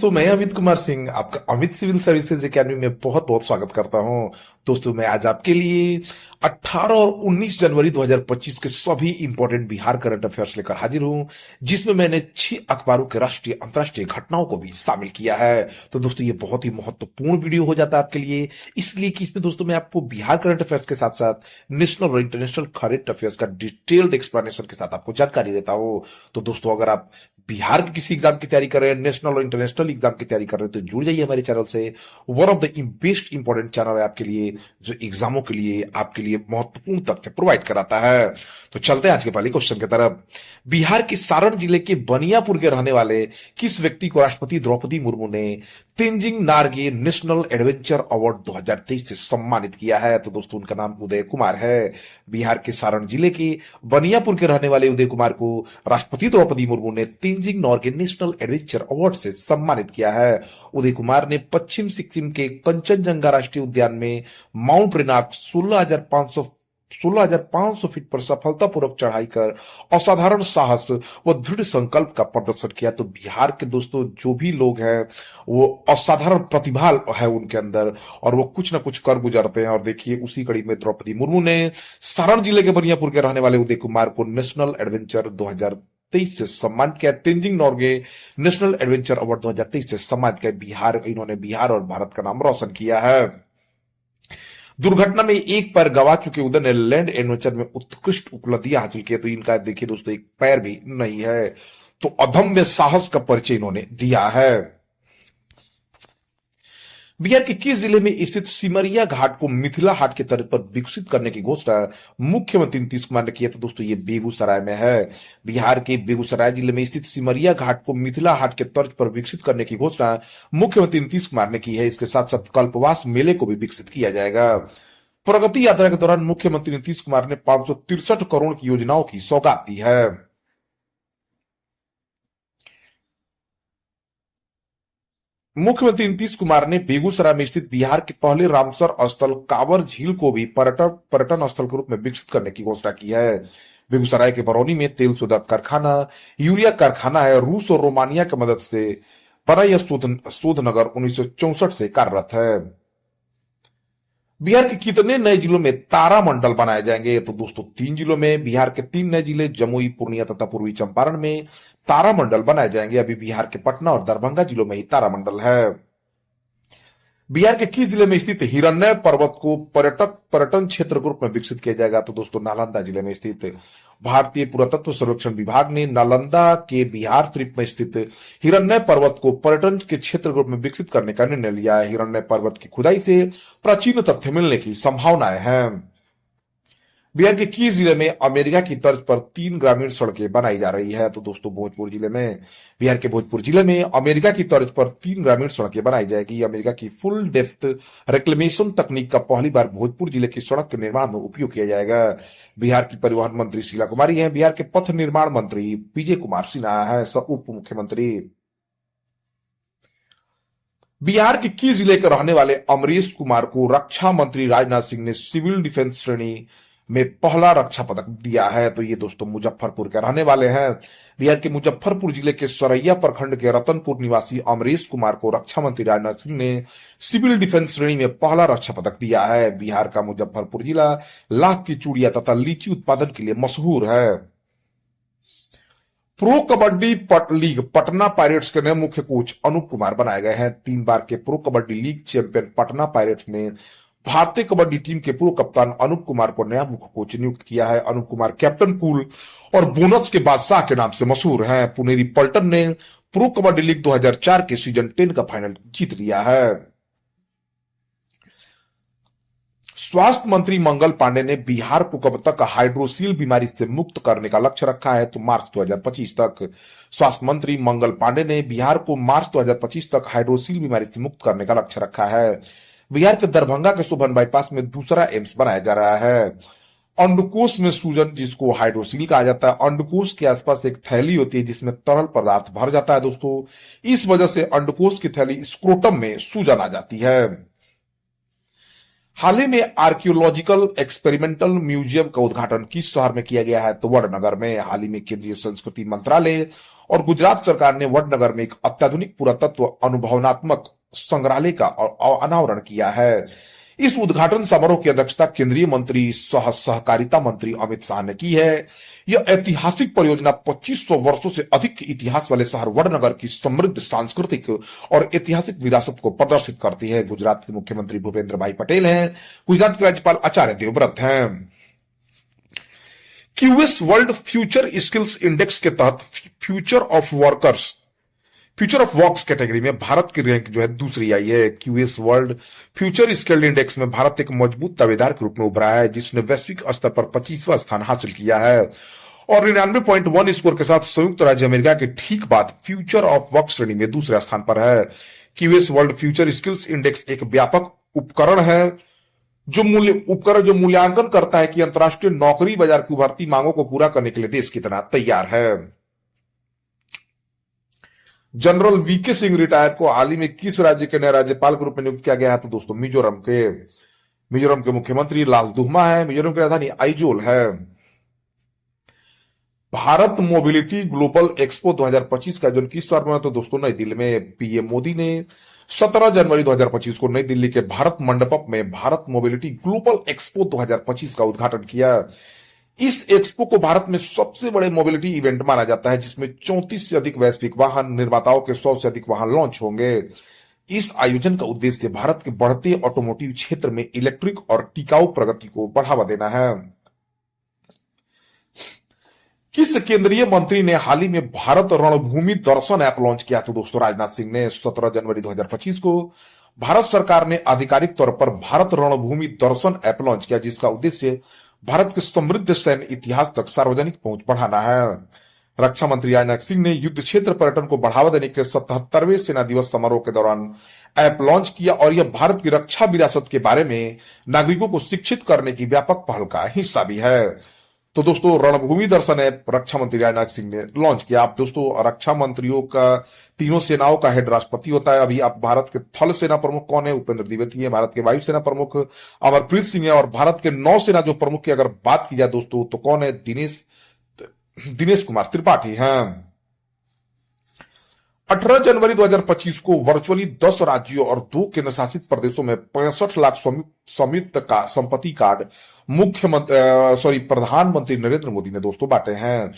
तो मैं अमित कुमार सिंह आपका अमित सिविल सर्विसेज एकेडमी में बहुत बहुत स्वागत करता हूं। दोस्तों, मैं आज आपके लिए 18 और 19 जनवरी 2025 के सभी इंपॉर्टेंट बिहार करंट अफेयर्स लेकर हाजिर हूं, जिसमें मैंने 6 अखबारों के राष्ट्रीय अंतर्राष्ट्रीय घटनाओं को भी शामिल किया है। तो दोस्तों, ये बहुत ही महत्वपूर्ण वीडियो हो जाता है आपके लिए, इसलिए कि इसमें दोस्तों मैं आपको बिहार करंट अफेयर्स के साथ साथ नेशनल और इंटरनेशनल करंट अफेयर्स का डिटेल्ड एक्सप्लेनेशन के साथ आपको जानकारी देता हूं। तो दोस्तों, अगर आप बिहार के किसी एग्जाम की तैयारी कर रहे हैं, नेशनल और इंटरनेशनल एग्जाम की तैयारी कर रहे हैं, तो जुड़ जाइए हमारे चैनल से। One of the best important channel है आपके लिए, जो एग्जामों के लिए आपके लिए महत्वपूर्ण तथ्य प्रोवाइड कराता है। तो चलते हैं आज के पहले क्वेश्चन की तरफ। बिहार के सारण जिले के बनियापुर के रहने वाले किस व्यक्ति को राष्ट्रपति द्रौपदी मुर्मू ने Tenzing Norgay national adventure award 2023 से सम्मानित किया है? तो दोस्तों, उनका नाम उदय कुमार है। बिहार के सारण जिले के बनियापुर के रहने वाले उदय कुमार को राष्ट्रपति द्रौपदी मुर्मू ने Tenzing Norgay national adventure award से सम्मानित किया है। उदय कुमार ने पश्चिम सिक्किम के कंचनजंगा राष्ट्रीय उद्यान में माउंट रेनाक 16,500 फीट पर सफलतापूर्वक चढ़ाई कर असाधारण साहस व दृढ़ संकल्प का प्रदर्शन किया। तो बिहार के दोस्तों जो भी लोग हैं, वो असाधारण प्रतिभा है उनके अंदर, और वो कुछ ना कुछ कर गुजरते हैं। और देखिए, उसी कड़ी में द्रौपदी मुर्मू ने सारण जिले के बनियापुर के रहने वाले उदय कुमार को नेशनल एडवेंचर 2023 से सम्मानित किया। Tenzing Norgay national adventure award 2023 से सम्मानित किया। इन्होंने बिहार और भारत का नाम रोशन किया है। दुर्घटना में एक पैर गवा चुके उदय ने लैंड एडवेंचर में उत्कृष्ट उपलब्धियां हासिल की। तो इनका देखिए दोस्तों, एक पैर भी नहीं है, तो अदम्य साहस का परिचय इन्होंने दिया है। बिहार के किस जिले में स्थित सिमरिया घाट को मिथिला हाट के तर्ज पर विकसित करने की घोषणा मुख्यमंत्री नीतीश कुमार ने की है? तो दोस्तों, ये बेगूसराय में है। बिहार के बेगूसराय जिले में स्थित सिमरिया घाट को मिथिला हाट के तर्ज पर विकसित करने की घोषणा मुख्यमंत्री नीतीश कुमार ने की है। इसके साथ साथ कल्पवास मेले को भी विकसित किया जाएगा। प्रगति यात्रा के दौरान मुख्यमंत्री नीतीश कुमार ने 563 करोड़ की योजनाओं की सौगात दी है। मुख्यमंत्री नीतीश कुमार ने बेगूसराय में स्थित बिहार के पहले रामसर स्थल कांवर झील को भी पर्यटन स्थल के रूप में विकसित करने की घोषणा की है। बेगूसराय के बरौनी में तेल शोधक कारखाना, यूरिया कारखाना है। रूस और रोमानिया की मदद से बना यह शोध नगर 1964 से कार्यरत है। बिहार के कितने नए जिलों में तारामंडल बनाए जाएंगे? तो दोस्तों, 3 जिलों में, बिहार के 3 नए जिले जमुई, पूर्णिया तथा पूर्वी चंपारण में तारामंडल बनाए जाएंगे। अभी बिहार के पटना और दरभंगा जिलों में ही तारामंडल है। बिहार के किस जिले में स्थित हिरण्य पर्वत को पर्यटन क्षेत्र के रूप में विकसित किया जाएगा? तो दोस्तों, नालंदा जिले में स्थित भारतीय पुरातत्व सर्वेक्षण विभाग ने नालंदा के बिहार त्रिप में स्थित हिरण्य पर्वत को पर्यटन के क्षेत्र के रूप में विकसित करने का निर्णय लिया है। हिरण्य पर्वत की खुदाई से प्राचीन तथ्य मिलने की संभावनाएं हैं। बिहार के किस जिले में अमेरिका की तर्ज पर 3 ग्रामीण सड़कें बनाई जा रही है? तो दोस्तों, भोजपुर जिले में। बिहार के भोजपुर जिले में अमेरिका की तर्ज पर 3 ग्रामीण सड़कें बनाई जाएगी। अमेरिका की फुल डेप्थ रिक्लेमेशन तकनीक का पहली बार भोजपुर जिले की सड़क के निर्माण में उपयोग किया जाएगा। बिहार की परिवहन मंत्री शीला कुमारी है। बिहार के पथ निर्माण मंत्री विजय कुमार सिन्हा है उप मुख्यमंत्री। बिहार के किस जिले के रहने वाले अमरीश कुमार को रक्षा मंत्री राजनाथ सिंह ने सिविल डिफेंस श्रेणी में पहला रक्षा पदक दिया है? तो ये दोस्तों मुजफ्फरपुर के रहने वाले हैं। बिहार के मुजफ्फरपुर जिले के सरैया प्रखंड के रतनपुर निवासी अमरीश कुमार को रक्षा मंत्री राजनाथ सिंह ने सिविल डिफेंस श्रेणी में पहला रक्षा पदक दिया है। बिहार का मुजफ्फरपुर जिला लाख की चूड़िया तथा लीची उत्पादन के लिए मशहूर है। Pro kabaddi league Patna pirates के नए मुख्य कोच अनूप कुमार बनाए गए हैं। 3 बार के pro kabaddi league champion Patna pirates ने भारतीय कबड्डी टीम के पूर्व कप्तान अनूप कुमार को नया मुख्य कोच नियुक्त किया है। अनूप कुमार कैप्टन कूल और बोनस के बादशाह के नाम से मशहूर हैं। पुनेरी पल्टन ने प्रो कबड्डी लीग 2004 के सीजन 10 का फाइनल जीत लिया है। स्वास्थ्य मंत्री मंगल पांडे ने बिहार को कब तक हाइड्रोसील बीमारी से मुक्त करने का लक्ष्य रखा है? तो मार्च 2025 तक। स्वास्थ्य मंत्री मंगल पांडे ने बिहार को मार्च 2025 तक हाइड्रोसील बीमारी से मुक्त करने का लक्ष्य रखा है। बिहार के दरभंगा के शोभन बाईपास में दूसरा एम्स बनाया जा रहा है। अंडकोश में सूजन, जिसको हाइड्रोसील कहा जाता है, अंडकोश के आसपास एक थैली होती है जिसमें तरल पदार्थ भर जाता है दोस्तों। इस वजह से अंडकोश की थैली स्क्रोटम में सूजन आ जाती है। हाल ही में आर्कियोलॉजिकल एक्सपेरिमेंटल म्यूजियम का उद्घाटन किस शहर में किया गया है? तो वडनगर में। हाल ही में केंद्रीय संस्कृति मंत्रालय और गुजरात सरकार ने वडनगर में एक अत्याधुनिक पुरातत्व अनुभवनात्मक संग्रहालय का अनावरण किया है। इस उद्घाटन समारोह की अध्यक्षता केंद्रीय मंत्री सह सहकारिता मंत्री अमित शाह ने की है। यह ऐतिहासिक परियोजना 2500 वर्षों से अधिक इतिहास वाले शहर वडनगर की समृद्ध सांस्कृतिक और ऐतिहासिक विरासत को प्रदर्शित करती है। गुजरात के मुख्यमंत्री भूपेंद्र भाई पटेल हैं। गुजरात के राज्यपाल आचार्य देवव्रत हैं। QS world future skills index के तहत फ्यूचर ऑफ वर्क्स कैटेगरी में भारत की रैंक जो है दूसरी आई है। QS world future skilled index में भारत एक मजबूत दावेदार के रूप में उभरा है, जिसने वैश्विक स्तर पर 25वां स्थान हासिल किया है और 99.1 स्कोर के साथ संयुक्त राज्य अमेरिका के ठीक बाद फ्यूचर ऑफ वर्क श्रेणी में दूसरे स्थान पर है। QS world future skills index एक व्यापक उपकरण है जो मूल्यांकन करता है कि अंतर्राष्ट्रीय नौकरी बाजार की उभरती मांगों को पूरा करने के लिए देश कितना तैयार है। जनरल वीके सिंह रिटायर को हाल ही में किस राज्य के नए राज्यपाल के रूप में नियुक्त किया गया है? तो दोस्तों मिजोरम के मुख्यमंत्री लाल दुहमा है। मिजोरम की राजधानी आइजोल है। भारत मोबिलिटी ग्लोबल एक्सपो 2025 का आयोजन किस शहर में? तो दोस्तों नई दिल्ली में। पीएम मोदी ने 17 जनवरी 2025 को नई दिल्ली के भारत मंडपम में भारत मोबिलिटी ग्लोबल एक्सपो 2025 का उद्घाटन किया। इस एक्सपो को भारत में सबसे बड़े मोबिलिटी इवेंट माना जाता है, जिसमें 34 से अधिक वैश्विक वाहन निर्माताओं के 100 से अधिक वाहन लॉन्च होंगे। इस आयोजन का उद्देश्य भारत के बढ़ते ऑटोमोटिव क्षेत्र में इलेक्ट्रिक और टिकाऊ प्रगति को बढ़ावा देना है। किस केंद्रीय मंत्री ने हाल ही में भारत रणभूमि दर्शन ऐप लॉन्च किया? तो दोस्तों राजनाथ सिंह ने 17 जनवरी 2025 को भारत सरकार ने आधिकारिक तौर पर भारत रणभूमि दर्शन ऐप लॉन्च किया, जिसका उद्देश्य भारत के समृद्ध सैन्य इतिहास तक सार्वजनिक पहुंच बढ़ाना है। रक्षा मंत्री राजनाथ सिंह ने युद्ध क्षेत्र पर्यटन को बढ़ावा देने के 77वें सेना दिवस समारोह के दौरान ऐप लॉन्च किया और यह भारत की रक्षा विरासत के बारे में नागरिकों को शिक्षित करने की व्यापक पहल का हिस्सा भी है। तो दोस्तों रणभूमि दर्शन ऐप रक्षा मंत्री राजनाथ सिंह ने लॉन्च किया। आप दोस्तों रक्षा मंत्रियों का तीनों सेनाओं का हेड राष्ट्रपति होता है। अभी आप भारत के थल सेना प्रमुख कौन है? उपेंद्र द्विवेदी है। भारत के वायुसेना प्रमुख अमरप्रीत सिंह है और भारत के नौसेना जो प्रमुख की अगर बात की जाए दोस्तों तो कौन है? दिनेश कुमार त्रिपाठी हैं। 18 जनवरी 2025 को वर्चुअली 10 राज्यों और 2 केंद्र शासित प्रदेशों में 65 लाख स्वामित्व का संपत्ति कार्ड प्रधानमंत्री नरेंद्र मोदी ने दोस्तों बांटे हैं।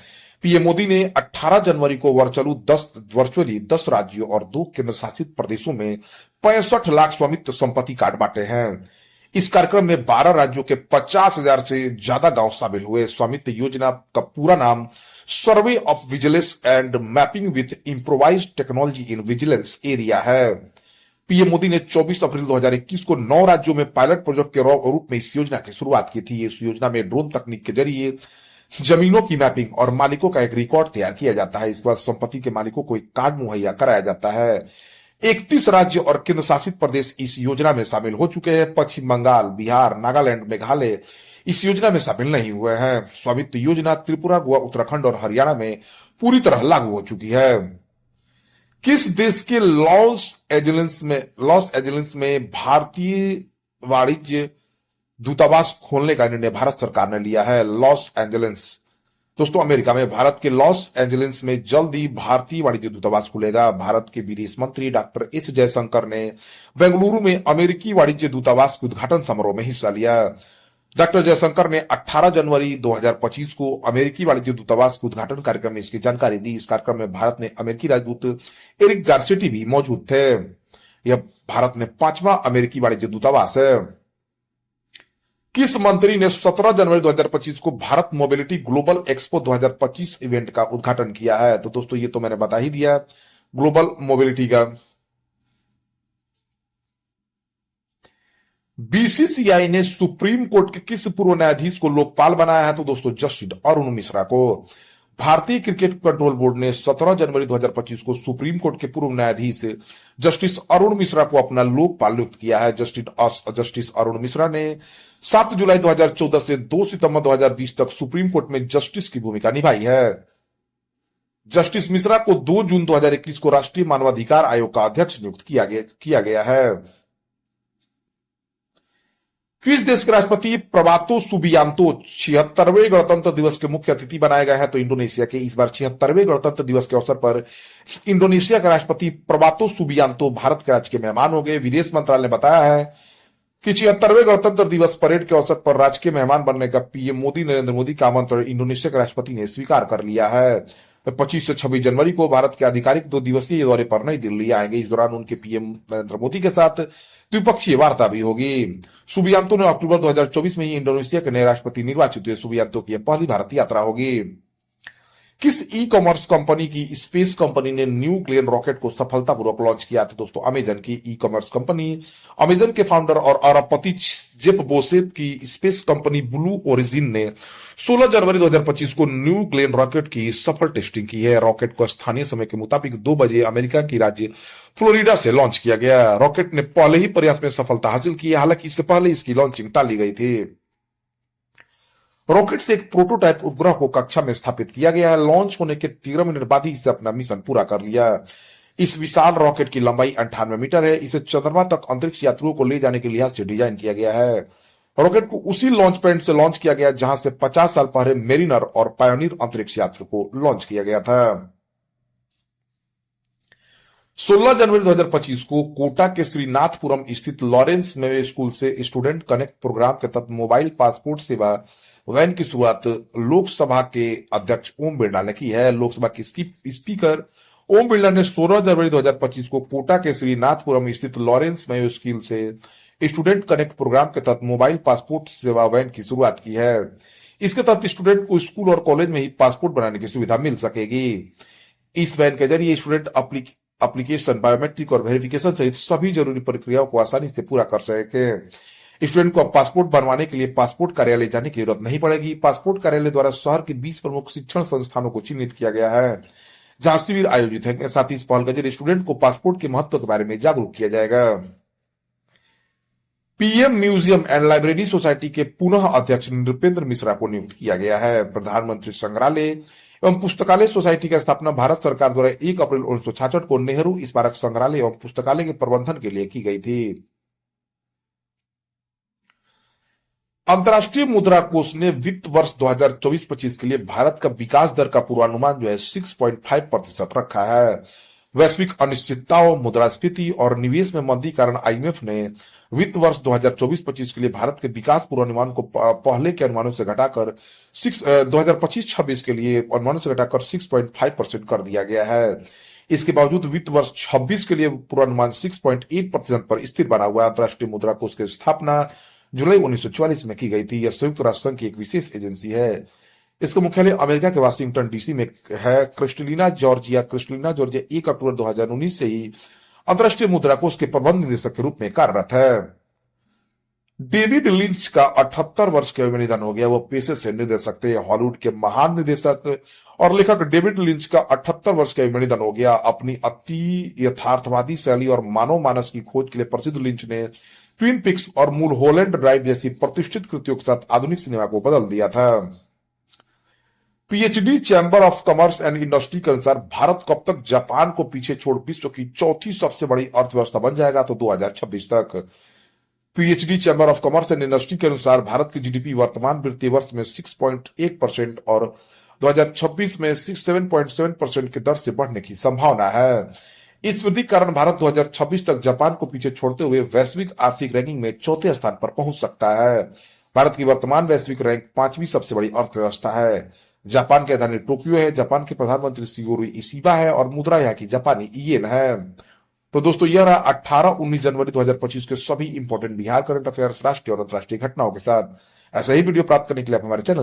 पीएम मोदी ने 18 जनवरी को वर्चुअली 10 राज्यों और 2 केंद्र शासित प्रदेशों में 65 लाख स्वामित्व संपत्ति कार्ड बांटे हैं। इस कार्यक्रम में 12 राज्यों के 50,000 से ज्यादा गांव शामिल हुए। स्वामित्व योजना का पूरा नाम survey of vigilance and mapping with improvised technology in vigilance area है। पीएम मोदी ने 24 अप्रैल 2021 को 9 राज्यों में पायलट प्रोजेक्ट के रूप में इस योजना की शुरुआत की थी। इस योजना में ड्रोन तकनीक के जरिए जमीनों की मैपिंग और मालिकों का एक रिकॉर्ड तैयार किया जाता है। इसके बाद संपत्ति के मालिकों को एक कार्ड मुहैया कराया जाता है। 31 राज्य और केंद्र शासित प्रदेश इस योजना में शामिल हो चुके हैं। पश्चिम बंगाल, बिहार, नागालैंड, मेघालय इस योजना में शामिल नहीं हुए हैं। स्वामित्व योजना त्रिपुरा, गोवा, उत्तराखंड और हरियाणा में पूरी तरह लागू हो चुकी है। किस देश के लॉस एंजलिस में भारतीय वाणिज्य दूतावास खोलने का निर्णय भारत सरकार ने लिया है? लॉस एंजलिस दोस्तों अमेरिका में। भारत के लॉस एंजलिस में जल्द ही भारतीय वाणिज्य दूतावास खुलेगा। भारत के विदेश मंत्री डॉक्टर एस जयशंकर ने बेंगलुरु में अमेरिकी वाणिज्य दूतावास के उद्घाटन समारोह में हिस्सा लिया। डॉक्टर जयशंकर ने 18 जनवरी 2025 को अमेरिकी वाणिज्य दूतावास के उद्घाटन कार्यक्रम में इसकी जानकारी दी। इस कार्यक्रम में भारत में अमेरिकी राजदूत एरिक गार्सेटी भी मौजूद थे। यह भारत में 5वां अमेरिकी वाणिज्य दूतावास है। किस मंत्री ने 17 जनवरी 2025 को Bharat mobility global expo 2025 event का उद्घाटन किया है? तो दोस्तों ये तो मैंने बता ही दिया ग्लोबल मोबिलिटी का। बीसीसीआई ने सुप्रीम कोर्ट के किस पूर्व न्यायाधीश को लोकपाल बनाया है? तो दोस्तों जस्टिस अरुण मिश्रा को। भारतीय क्रिकेट कंट्रोल बोर्ड ने 17 जनवरी 2025 को सुप्रीम कोर्ट के पूर्व न्यायाधीश जस्टिस अरुण मिश्रा को अपना लोकपाल नियुक्त किया है। जस्टिस अरुण मिश्रा ने 7 जुलाई 2014 से 2 सितंबर 2020 तक सुप्रीम कोर्ट में जस्टिस की भूमिका निभाई है। जस्टिस मिश्रा को 2 जून 2021 को राष्ट्रीय मानवाधिकार आयोग का अध्यक्ष नियुक्त किया गया है। किस देश के राष्ट्रपति प्रबातो सुबियांतो 76वें गणतंत्र दिवस के मुख्य अतिथि बनाए गए हैं? तो इंडोनेशिया के। इस बार 76वें गणतंत्र दिवस के अवसर पर इंडोनेशिया के राष्ट्रपति प्रबातो सुबियांतो भारत के राज्य के मेहमान होंगे। विदेश मंत्रालय ने बताया है कि 76वें गणतंत्र दिवस परेड के अवसर पर राज्य के मेहमान बनने का पीएम मोदी नरेंद्र मोदी का आमंत्रण इंडोनेशिया के राष्ट्रपति ने स्वीकार कर लिया है। 25 से 26 जनवरी को भारत के आधिकारिक 2 दिवसीय दौरे पर नई दिल्ली आएंगे। इस दौरान उनके पीएम नरेंद्र मोदी के साथ द्विपक्षीय वार्ता भी होगी। सुबियांतो ने अक्टूबर 2024 में ही इंडोनेशिया के नए राष्ट्रपति निर्वाचित हुए। सुबियांतो की पहली भारत यात्रा होगी। किस ई कॉमर्स कंपनी की स्पेस कंपनी ने न्यू ग्लेन रॉकेट को सफलतापूर्वक लॉन्च किया? तो दोस्तों अमेजन की ई कॉमर्स कंपनी अमेजन के फाउंडर और अरबपति जेफ बेजोस की स्पेस कंपनी ब्लू ओरिजिन ने 16 जनवरी 2025 को न्यू ग्लेन रॉकेट की सफल टेस्टिंग की है। रॉकेट को स्थानीय समय के मुताबिक 2 बजे अमेरिका की राज्य फ्लोरिडा से लॉन्च किया गया। रॉकेट ने पहले ही प्रयास में सफलता हासिल की है, हालांकि इससे पहले इसकी लॉन्चिंग टाली गई थी। रॉकेट से एक प्रोटोटाइप उपग्रह को कक्षा में स्थापित किया गया है। लॉन्च होने के 13 मिनट बाद ही इसने अपना मिशन पूरा कर लिया। इस विशाल रॉकेट की लंबाई 98 मीटर है। इसे चंद्रमा तक अंतरिक्ष यात्रियों को ले जाने के लिहाज से डिजाइन किया गया है। रॉकेट को उसी लॉन्च पैड से लॉन्च किया गया जहां से 50 साल पहले मेरिनर और पायोनियर अंतरिक्ष यात्री को लॉन्च किया गया था। 16 जनवरी 2025 को कोटा के श्रीनाथपुरम स्थित लॉरेंस मेवे स्कूल से स्टूडेंट कनेक्ट प्रोग्राम के तहत मोबाइल पासपोर्ट सेवा वैन की शुरुआत लोकसभा के अध्यक्ष ओम बिरला ने की है। लोकसभा के स्पीकर ओम बिरला ने 16 जनवरी 2025 को कोटा के श्रीनाथपुरम स्थित लॉरेंस मेयो स्कूल से स्टूडेंट कनेक्ट प्रोग्राम के तहत मोबाइल पासपोर्ट सेवा वैन की शुरुआत की है। इसके तहत स्टूडेंट को स्कूल और कॉलेज में ही पासपोर्ट बनाने की सुविधा मिल सकेगी। इस वैन के जरिए स्टूडेंट एप्लीकेशन, बायोमेट्रिक और वेरिफिकेशन सहित सभी जरूरी प्रक्रियाओं को आसानी से पूरा कर सके। स्टूडेंट को अब पासपोर्ट बनवाने के लिए पासपोर्ट कार्यालय जाने की जरूरत नहीं पड़ेगी। पासपोर्ट कार्यालय द्वारा शहर के 20 प्रमुख शिक्षण संस्थानों को चिन्हित किया गया है जहां शिविर आयोजित है। साथ ही इस पहल के जरिए स्टूडेंट को पासपोर्ट के महत्व के बारे में जागरूक किया जाएगा। PM museum and library society के पुनः अध्यक्ष नृपेंद्र मिश्रा को नियुक्त किया गया है। प्रधानमंत्री संग्रहालय एवं पुस्तकालय सोसाइटी की स्थापना भारत सरकार द्वारा 1 अप्रैल 1966 को नेहरू स्मारक संग्रहालय एवं पुस्तकालय के प्रबंधन के लिए की गई थी। अंतर्राष्ट्रीय मुद्रा कोष ने वित्त वर्ष 2024-25 के लिए भारत का विकास दर का पूर्वानुमान जो है 6.5% रखा है। वैश्विक अनिश्चितताओं, मुद्रास्फीति और निवेश में मंदी कारण आईएमएफ ने वित्त वर्ष 2024-25 के लिए भारत के विकास पूर्वानुमान को पहले के अनुमानों से घटाकर 2025-26 के लिए अनुमानों से घटाकर 6.5% कर दिया गया है। इसके बावजूद वित्त वर्ष 26 के लिए पूर्वानुमान 6.8% पर स्थिर बना हुआ है। अंतर्राष्ट्रीय मुद्रा कोष की स्थापना जुलाई 1944 में की गई थी। यह संयुक्त राष्ट्र संघ की एक विशेष एजेंसी है। इसका मुख्यालय अमेरिका के वाशिंगटन डीसी में है। क्रिस्टलिना जॉर्जिया 1 अक्टूबर 2019 से ही अंतर्राष्ट्रीय मुद्रा कोष के प्रबंध निदेशक के रूप में कार्यरत है। डेविड लिंच का 78 वर्ष की आयु में निधन हो गया। वो पेशे से निर्देशक थे। हॉलीवुड के महान निर्देशक और लेखक डेविड लिंच का 78 वर्ष की आयु में निधन हो गया। अपनी अति यथार्थवादी शैली और मानव मानस की खोज के लिए प्रसिद्ध लिंच ने ट्विन पिक्स और मुलहोलैंड ड्राइव जैसी प्रतिष्ठित कृतियों के साथ आधुनिक सिनेमा को बदल दिया था। PhD chamber of commerce and industry के अनुसार भारत कब तक जापान को पीछे छोड़ विश्व की चौथी सबसे बड़ी अर्थव्यवस्था बन जाएगा? तो 2026 तक। PhD chamber of commerce and industry के अनुसार भारत की जीडीपी वर्तमान वित्तीय वर्ष में 6.8% और 2026 में 7.7% की दर से बढ़ने की संभावना है। इस वृद्धि के कारण भारत 2026 तक जापान को पीछे छोड़ते हुए वैश्विक आर्थिक रैंकिंग में 4थे स्थान पर पहुंच सकता है। भारत की वर्तमान वैश्विक रैंक 5वीं सबसे बड़ी अर्थव्यवस्था है। जापान की राजधानी टोक्यो है। जापान के प्रधानमंत्री शिगेरू इशिबा है और मुद्रा यहाँ की जापानी येन है। तो दोस्तों यह रहा 18-19 जनवरी 2025 के सभी इंपॉर्टेंट बिहार करंट अफेयर्स, राष्ट्रीय और अंतर्राष्ट्रीय घटनाओं के साथ। ऐसा ही वीडियो प्राप्त करने के लिए आप हमारे चैनल